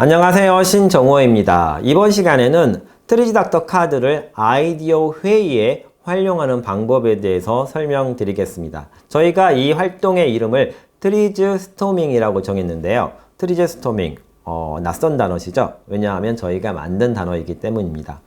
안녕하세요, 신정호입니다. 이번 시간에는 트리지닥터 카드를 아이디어 회의에 활용하는 방법에 대해서 설명드리겠습니다. 저희가 이 활동의 이름을 트리즈 스토밍이라고 정했는데요. 트리즈 스토밍, 낯선 단어시죠? 왜냐하면 저희가 만든 단어이기 때문입니다.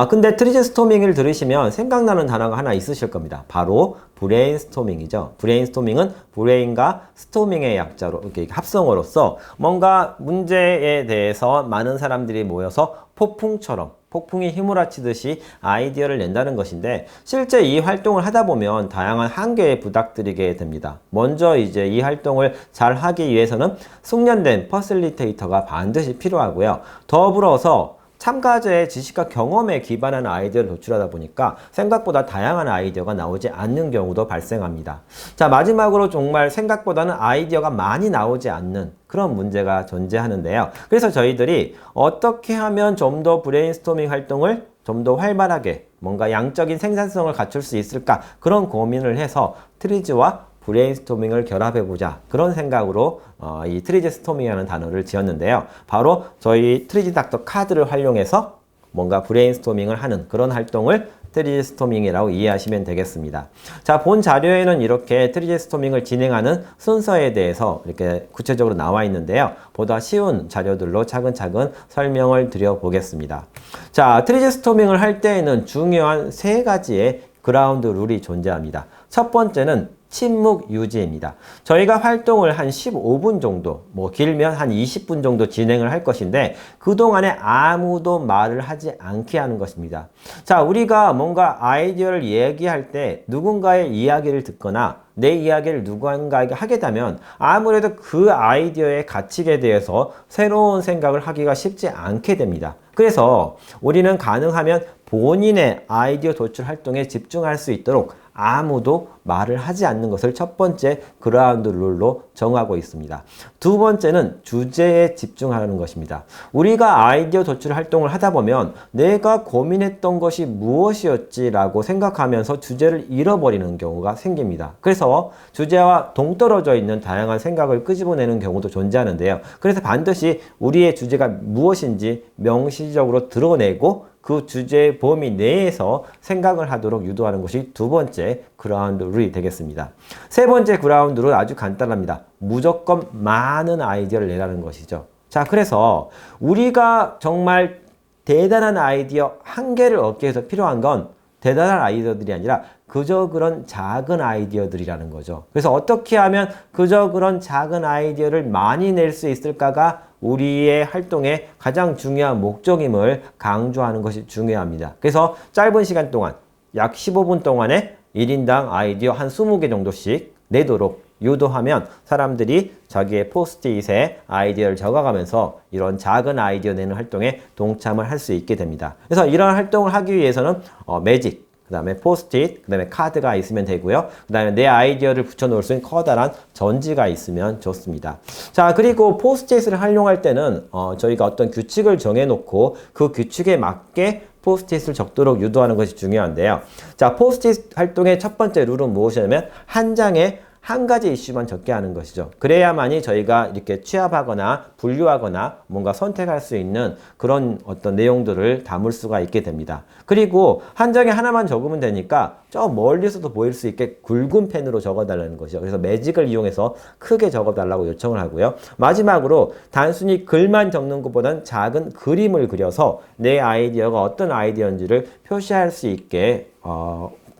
근데 트리즈 스토밍을 들으시면 생각나는 단어가 하나 있으실 겁니다. 바로 브레인스토밍이죠. 브레인스토밍은 브레인과 스토밍의 약자로 이렇게 합성어로서 뭔가 문제에 대해서 많은 사람들이 모여서 폭풍이 휘몰아치듯이 아이디어를 낸다는 것인데, 실제 이 활동을 하다 보면 다양한 한계에 부닥들이게 됩니다. 먼저 이제 이 활동을 잘 하기 위해서는 숙련된 퍼실리테이터가 반드시 필요하고요. 더불어서 참가자의 지식과 경험에 기반한 아이디어를 도출하다 보니까 생각보다 다양한 아이디어가 나오지 않는 경우도 발생합니다. 자, 마지막으로 정말 생각보다는 아이디어가 많이 나오지 않는 그런 문제가 존재하는데요. 그래서 저희들이 어떻게 하면 좀 더 브레인스토밍 활동을 좀 더 활발하게 뭔가 양적인 생산성을 갖출 수 있을까, 그런 고민을 해서 트리즈와 브레인스토밍을 결합해보자, 그런 생각으로 이 트리즈 스토밍이라는 단어를 지었는데요. 바로 저희 트리지닥터 카드를 활용해서 뭔가 브레인스토밍을 하는 그런 활동을 트리즈 스토밍이라고 이해하시면 되겠습니다. 자, 본 자료에는 이렇게 트리즈 스토밍을 진행하는 순서에 대해서 이렇게 구체적으로 나와 있는데요. 보다 쉬운 자료들로 차근차근 설명을 드려보겠습니다. 자, 트리즈 스토밍을 할 때에는 중요한 세 가지의 그라운드 룰이 존재합니다. 첫 번째는 침묵 유지입니다. 저희가 활동을 한 15분 정도, 길면 한 20분 정도 진행을 할 것인데, 그동안에 아무도 말을 하지 않게 하는 것입니다. 자, 우리가 뭔가 아이디어를 얘기할 때 누군가의 이야기를 듣거나 내 이야기를 누군가에게 하게 되면 아무래도 그 아이디어의 가치에 대해서 새로운 생각을 하기가 쉽지 않게 됩니다. 그래서 우리는 가능하면 본인의 아이디어 도출 활동에 집중할 수 있도록 아무도 말을 하지 않는 것을 첫 번째 그라운드 룰로 정하고 있습니다. 두 번째는 주제에 집중하는 것입니다. 우리가 아이디어 도출 활동을 하다 보면 내가 고민했던 것이 무엇이었지라고 생각하면서 주제를 잃어버리는 경우가 생깁니다. 그래서 주제와 동떨어져 있는 다양한 생각을 끄집어내는 경우도 존재하는데요. 그래서 반드시 우리의 주제가 무엇인지 명시적으로 드러내고 그 주제의 범위 내에서 생각을 하도록 유도하는 것이 두 번째 그라운드 룰이 되겠습니다. 세 번째 그라운드 룰은 아주 간단합니다. 무조건 많은 아이디어를 내라는 것이죠. 자, 그래서 우리가 정말 대단한 아이디어 한 개를 얻기 위해서 필요한 건 대단한 아이디어들이 아니라 그저 그런 작은 아이디어들이라는 거죠. 그래서 어떻게 하면 그저 그런 작은 아이디어를 많이 낼 수 있을까가 우리의 활동의 가장 중요한 목적임을 강조하는 것이 중요합니다. 그래서 짧은 시간 동안 약 15분 동안에 1인당 아이디어 한 20개 정도씩 내도록 유도하면 사람들이 자기의 포스트잇에 아이디어를 적어가면서 이런 작은 아이디어 내는 활동에 동참을 할 수 있게 됩니다. 그래서 이런 활동을 하기 위해서는 매직, 그 다음에 포스트잇, 그 다음에 카드가 있으면 되고요. 그 다음에 내 아이디어를 붙여놓을 수 있는 커다란 전지가 있으면 좋습니다. 자, 그리고 포스트잇을 활용할 때는 저희가 어떤 규칙을 정해놓고 그 규칙에 맞게 포스트잇을 적도록 유도하는 것이 중요한데요. 자, 포스트잇 활동의 첫 번째 룰은 무엇이냐면 한 장에 한 가지 이슈만 적게 하는 것이죠. 그래야만이 저희가 이렇게 취합하거나 분류하거나 뭔가 선택할 수 있는 그런 어떤 내용들을 담을 수가 있게 됩니다. 그리고 한 장에 하나만 적으면 되니까 저 멀리서도 보일 수 있게 굵은 펜으로 적어달라는 것이죠. 그래서 매직을 이용해서 크게 적어달라고 요청을 하고요. 마지막으로 단순히 글만 적는 것보다는 작은 그림을 그려서 내 아이디어가 어떤 아이디어인지를 표시할 수 있게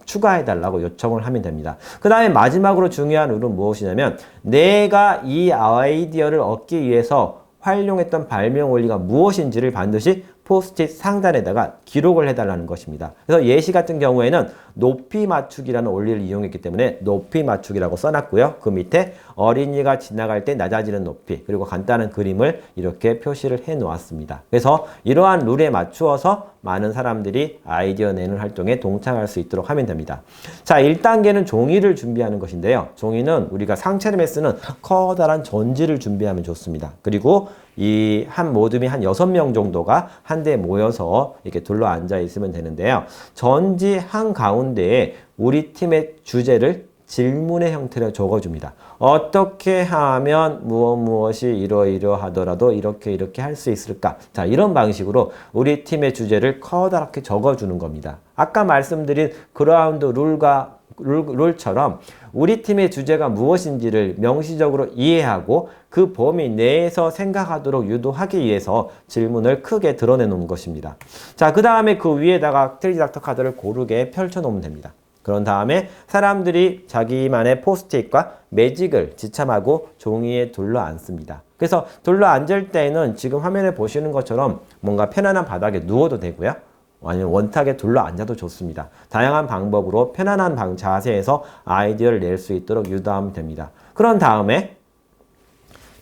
추가해달라고 요청을 하면 됩니다. 그 다음에 마지막으로 중요한 룰은 무엇이냐면 내가 이 아이디어를 얻기 위해서 활용했던 발명 원리가 무엇인지를 반드시 포스트잇 상단에다가 기록을 해달라는 것입니다. 그래서 예시 같은 경우에는 높이 맞추기라는 원리를 이용했기 때문에 높이 맞추기라고 써놨고요. 그 밑에 어린이가 지나갈 때 낮아지는 높이, 그리고 간단한 그림을 이렇게 표시를 해 놓았습니다. 그래서 이러한 룰에 맞추어서 많은 사람들이 아이디어 내는 활동에 동참할 수 있도록 하면 됩니다. 자, 1단계는 종이를 준비하는 것인데요. 종이는 우리가 상체름에 쓰는 커다란 전지를 준비하면 좋습니다. 그리고 이 한 모둠이 한 6명 정도가 한데 모여서 이렇게 둘러 앉아 있으면 되는데요. 전지 한 가운데에 우리 팀의 주제를 질문의 형태로 적어줍니다. 어떻게 하면 무엇이 이러이러하더라도 이렇게 할 수 있을까? 자, 이런 방식으로 우리 팀의 주제를 커다랗게 적어주는 겁니다. 아까 말씀드린 그라운드 룰처럼 우리 팀의 주제가 무엇인지를 명시적으로 이해하고 그 범위 내에서 생각하도록 유도하기 위해서 질문을 크게 드러내놓은 것입니다. 자, 그 다음에 그 위에다가 트리지닥터 카드를 고르게 펼쳐놓으면 됩니다. 그런 다음에 사람들이 자기만의 포스트잇과 매직을 지참하고 종이에 둘러앉습니다. 그래서 둘러앉을 때에는 지금 화면에 보시는 것처럼 뭔가 편안한 바닥에 누워도 되고요. 아니면 원탁에 둘러앉아도 좋습니다. 다양한 방법으로 편안한 자세에서 아이디어를 낼 수 있도록 유도하면 됩니다. 그런 다음에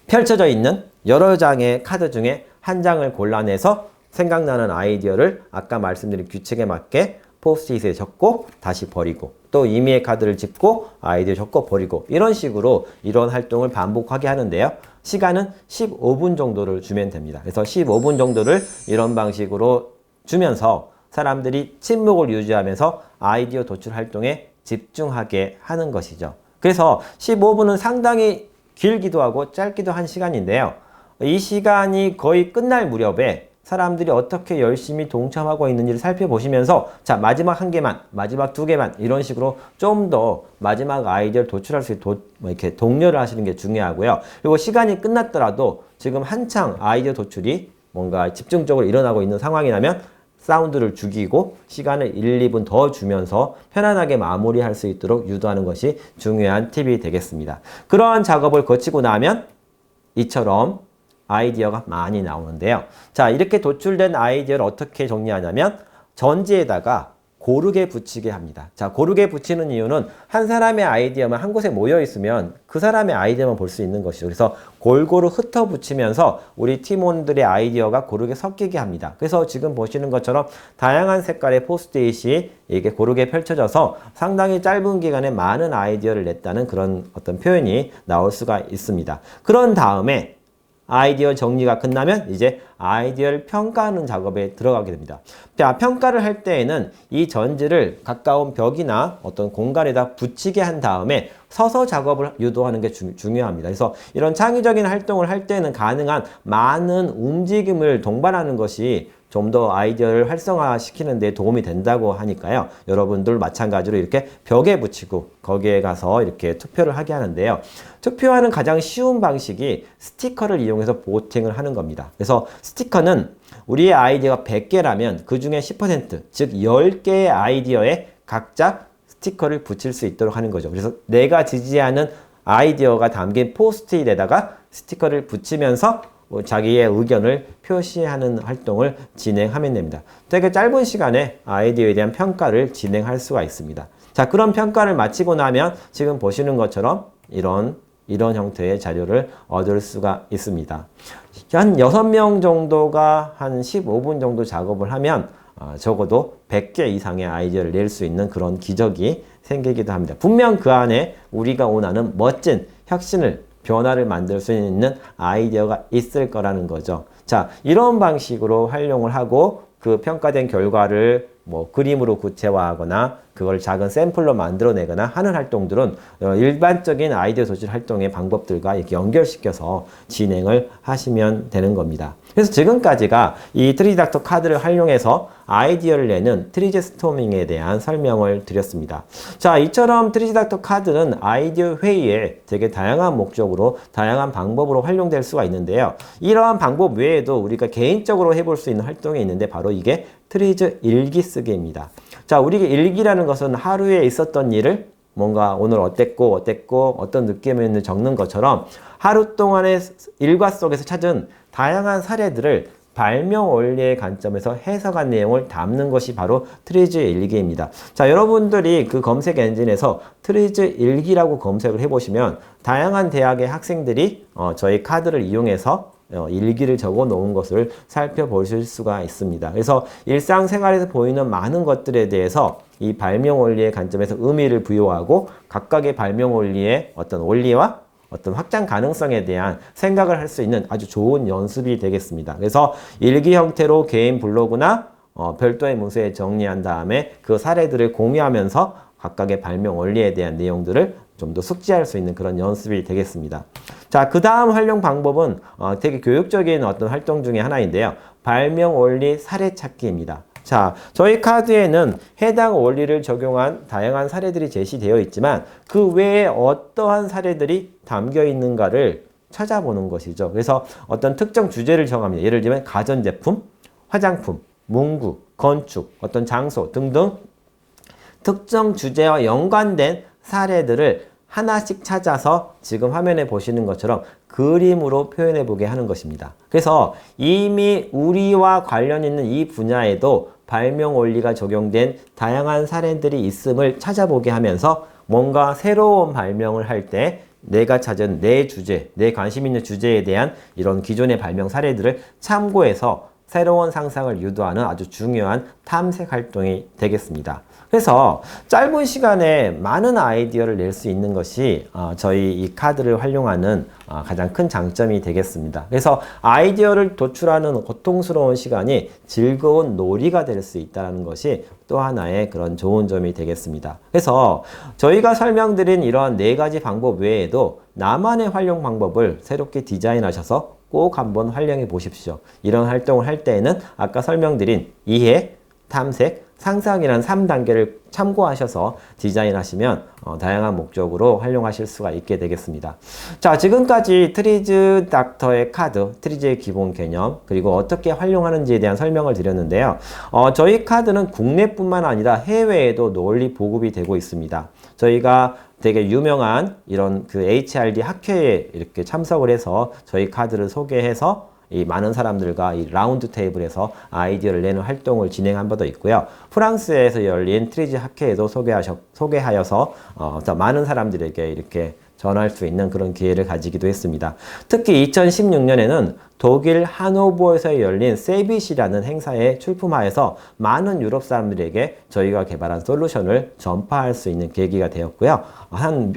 펼쳐져 있는 여러 장의 카드 중에 한 장을 골라내서 생각나는 아이디어를 아까 말씀드린 규칙에 맞게 포스트잇에 적고 다시 버리고 또 임의의 카드를 짚고 아이디어 적고 버리고 이런 식으로 이런 활동을 반복하게 하는데요. 시간은 15분 정도를 주면 됩니다. 그래서 15분 정도를 이런 방식으로 주면서 사람들이 침묵을 유지하면서 아이디어 도출 활동에 집중하게 하는 것이죠. 그래서 15분은 상당히 길기도 하고 짧기도 한 시간인데요. 이 시간이 거의 끝날 무렵에 사람들이 어떻게 열심히 동참하고 있는지를 살펴보시면서 자, 마지막 한 개만, 마지막 두 개만 이런 식으로 좀 더 마지막 아이디어를 도출할 수 있도록 이렇게 독려를 하시는 게 중요하고요. 그리고 시간이 끝났더라도 지금 한창 아이디어 도출이 뭔가 집중적으로 일어나고 있는 상황이라면 사운드를 죽이고 시간을 1, 2분 더 주면서 편안하게 마무리할 수 있도록 유도하는 것이 중요한 팁이 되겠습니다. 그러한 작업을 거치고 나면 이처럼 아이디어가 많이 나오는데요. 자, 이렇게 도출된 아이디어를 어떻게 정리하냐면 전지에다가 고르게 붙이게 합니다. 자, 고르게 붙이는 이유는 한 사람의 아이디어만 한 곳에 모여 있으면 그 사람의 아이디어만 볼 수 있는 것이죠. 그래서 골고루 흩어 붙이면서 우리 팀원들의 아이디어가 고르게 섞이게 합니다. 그래서 지금 보시는 것처럼 다양한 색깔의 포스트잇이 이게 고르게 펼쳐져서 상당히 짧은 기간에 많은 아이디어를 냈다는 그런 어떤 표현이 나올 수가 있습니다. 그런 다음에 아이디어 정리가 끝나면 이제 아이디어를 평가하는 작업에 들어가게 됩니다. 자, 평가를 할 때에는 이 전지를 가까운 벽이나 어떤 공간에다 붙이게 한 다음에 서서 작업을 유도하는 게 중요합니다. 그래서 이런 창의적인 활동을 할 때는 가능한 많은 움직임을 동반하는 것이 좀 더 아이디어를 활성화시키는 데 도움이 된다고 하니까요. 여러분들 마찬가지로 이렇게 벽에 붙이고 거기에 가서 이렇게 투표를 하게 하는데요. 투표하는 가장 쉬운 방식이 스티커를 이용해서 보팅을 하는 겁니다. 그래서 스티커는 우리의 아이디어가 100개라면 그 중에 10%, 즉 10개의 아이디어에 각자 스티커를 붙일 수 있도록 하는 거죠. 그래서 내가 지지하는 아이디어가 담긴 포스트잇에다가 스티커를 붙이면서 자기의 의견을 표시하는 활동을 진행하면 됩니다. 되게 짧은 시간에 아이디어에 대한 평가를 진행할 수가 있습니다. 자, 그런 평가를 마치고 나면 지금 보시는 것처럼 이런 형태의 자료를 얻을 수가 있습니다. 한 6명 정도가 한 15분 정도 작업을 하면 적어도 100개 이상의 아이디어를 낼 수 있는 그런 기적이 생기기도 합니다. 분명 그 안에 우리가 원하는 멋진 혁신을 변화를 만들 수 있는 아이디어가 있을 거라는 거죠. 자, 이런 방식으로 활용을 하고 그 평가된 결과를 뭐 그림으로 구체화하거나 그걸 작은 샘플로 만들어내거나 하는 활동들은 일반적인 아이디어 도출 활동의 방법들과 이렇게 연결시켜서 진행을 하시면 되는 겁니다. 그래서 지금까지가 이 트리지닥터 카드를 활용해서 아이디어를 내는 트리지 스토밍에 대한 설명을 드렸습니다. 자, 이처럼 트리지닥터 카드는 아이디어 회의에 되게 다양한 목적으로 다양한 방법으로 활용될 수가 있는데요. 이러한 방법 외에도 우리가 개인적으로 해볼 수 있는 활동이 있는데 바로 이게 트리즈 일기 쓰기입니다. 자, 우리 일기라는 것은 하루에 있었던 일을 뭔가 오늘 어땠고 어떤 느낌이었는지 적는 것처럼 하루 동안의 일과 속에서 찾은 다양한 사례들을 발명 원리의 관점에서 해석한 내용을 담는 것이 바로 트리즈 일기입니다. 자, 여러분들이 그 검색 엔진에서 트리즈 일기라고 검색을 해보시면 다양한 대학의 학생들이 저희 카드를 이용해서 일기를 적어 놓은 것을 살펴보실 수가 있습니다. 그래서 일상생활에서 보이는 많은 것들에 대해서 이 발명 원리의 관점에서 의미를 부여하고 각각의 발명 원리의 어떤 원리와 어떤 확장 가능성에 대한 생각을 할 수 있는 아주 좋은 연습이 되겠습니다. 그래서 일기 형태로 개인 블로그나 별도의 문서에 정리한 다음에 그 사례들을 공유하면서 각각의 발명 원리에 대한 내용들을 좀 더 숙지할 수 있는 그런 연습이 되겠습니다. 자, 그 다음 활용 방법은 되게 교육적인 어떤 활동 중에 하나인데요. 발명 원리 사례 찾기입니다. 자, 저희 카드에는 해당 원리를 적용한 다양한 사례들이 제시되어 있지만 그 외에 어떠한 사례들이 담겨 있는가를 찾아보는 것이죠. 그래서 어떤 특정 주제를 정합니다. 예를 들면 가전제품, 화장품, 문구, 건축, 어떤 장소 등등 특정 주제와 연관된 사례들을 하나씩 찾아서 지금 화면에 보시는 것처럼 그림으로 표현해 보게 하는 것입니다. 그래서 이미 우리와 관련 있는 이 분야에도 발명 원리가 적용된 다양한 사례들이 있음을 찾아보게 하면서 뭔가 새로운 발명을 할 때 내가 찾은 내 주제, 내 관심 있는 주제에 대한 이런 기존의 발명 사례들을 참고해서 새로운 상상을 유도하는 아주 중요한 탐색 활동이 되겠습니다. 그래서 짧은 시간에 많은 아이디어를 낼 수 있는 것이 저희 이 카드를 활용하는 가장 큰 장점이 되겠습니다. 그래서 아이디어를 도출하는 고통스러운 시간이 즐거운 놀이가 될 수 있다는 것이 또 하나의 그런 좋은 점이 되겠습니다. 그래서 저희가 설명드린 이러한 4가지 방법 외에도 나만의 활용 방법을 새롭게 디자인하셔서 꼭 한번 활용해 보십시오. 이런 활동을 할 때에는 아까 설명드린 이해, 탐색, 상상이라는 3단계를 참고하셔서 디자인하시면 다양한 목적으로 활용하실 수가 있게 되겠습니다. 자, 지금까지 트리즈 닥터의 카드, 트리즈의 기본 개념, 그리고 어떻게 활용하는지에 대한 설명을 드렸는데요. 저희 카드는 국내뿐만 아니라 해외에도 널리 보급이 되고 있습니다. 저희가 되게 유명한 이런 그 HRD 학회에 이렇게 참석을 해서 저희 카드를 소개해서 이 많은 사람들과 이 라운드 테이블에서 아이디어를 내는 활동을 진행한 바도 있고요. 프랑스에서 열린 트리즈 학회에도 소개하여서 더 많은 사람들에게 이렇게 전할 수 있는 그런 기회를 가지기도 했습니다. 특히 2016년에는 독일 하노버에서 열린 세빗이라는 행사에 출품하여서 많은 유럽 사람들에게 저희가 개발한 솔루션을 전파할 수 있는 계기가 되었고요.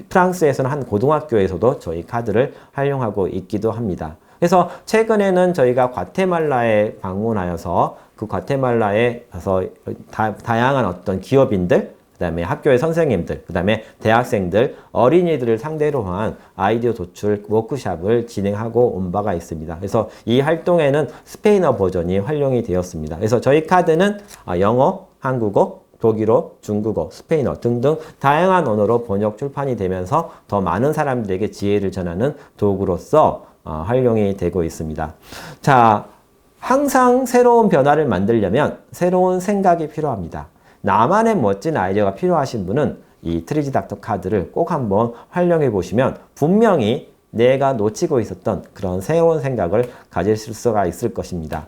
프랑스에서는 한 고등학교에서도 저희 카드를 활용하고 있기도 합니다. 그래서 최근에는 저희가 과테말라에 방문하여서 그 과테말라에 가서 다양한 어떤 기업인들, 그 다음에 학교의 선생님들, 그 다음에 대학생들, 어린이들을 상대로 한 아이디어 도출 워크숍을 진행하고 온 바가 있습니다. 그래서 이 활동에는 스페인어 버전이 활용이 되었습니다. 그래서 저희 카드는 영어, 한국어, 독일어, 중국어, 스페인어 등등 다양한 언어로 번역 출판이 되면서 더 많은 사람들에게 지혜를 전하는 도구로서 활용이 되고 있습니다. 자, 항상 새로운 변화를 만들려면 새로운 생각이 필요합니다. 나만의 멋진 아이디어가 필요하신 분은 이 트리즈 닥터 카드를 꼭 한번 활용해 보시면 분명히 내가 놓치고 있었던 그런 새로운 생각을 가지실 수가 있을 것입니다.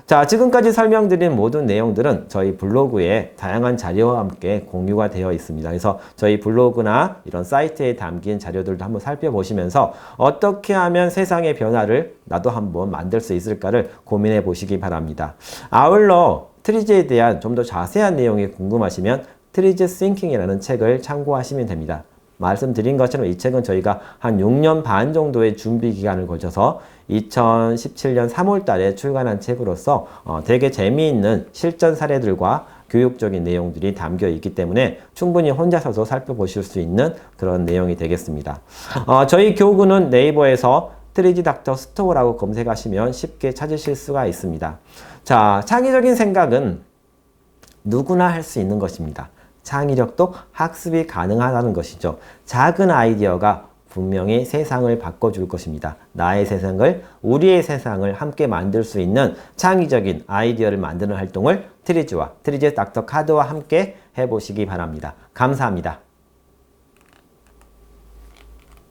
자, 지금까지 설명드린 모든 내용들은 저희 블로그에 다양한 자료와 함께 공유가 되어 있습니다. 그래서 저희 블로그나 이런 사이트에 담긴 자료들도 한번 살펴보시면서 어떻게 하면 세상의 변화를 나도 한번 만들 수 있을까를 고민해 보시기 바랍니다. 아울러 트리즈에 대한 좀 더 자세한 내용이 궁금하시면 트리즈 싱킹이라는 책을 참고하시면 됩니다. 말씀드린 것처럼 이 책은 저희가 한 6년 반 정도의 준비 기간을 거쳐서 2017년 3월 달에 출간한 책으로서 되게 재미있는 실전 사례들과 교육적인 내용들이 담겨 있기 때문에 충분히 혼자서도 살펴보실 수 있는 그런 내용이 되겠습니다. 저희 교구는 네이버에서 트리즈 닥터 스토어라고 검색하시면 쉽게 찾으실 수가 있습니다. 자, 창의적인 생각은 누구나 할 수 있는 것입니다. 창의력도 학습이 가능하다는 것이죠. 작은 아이디어가 분명히 세상을 바꿔줄 것입니다. 나의 세상을, 우리의 세상을 함께 만들 수 있는 창의적인 아이디어를 만드는 활동을 트리즈와 트리즈 닥터 카드와 함께 해보시기 바랍니다. 감사합니다.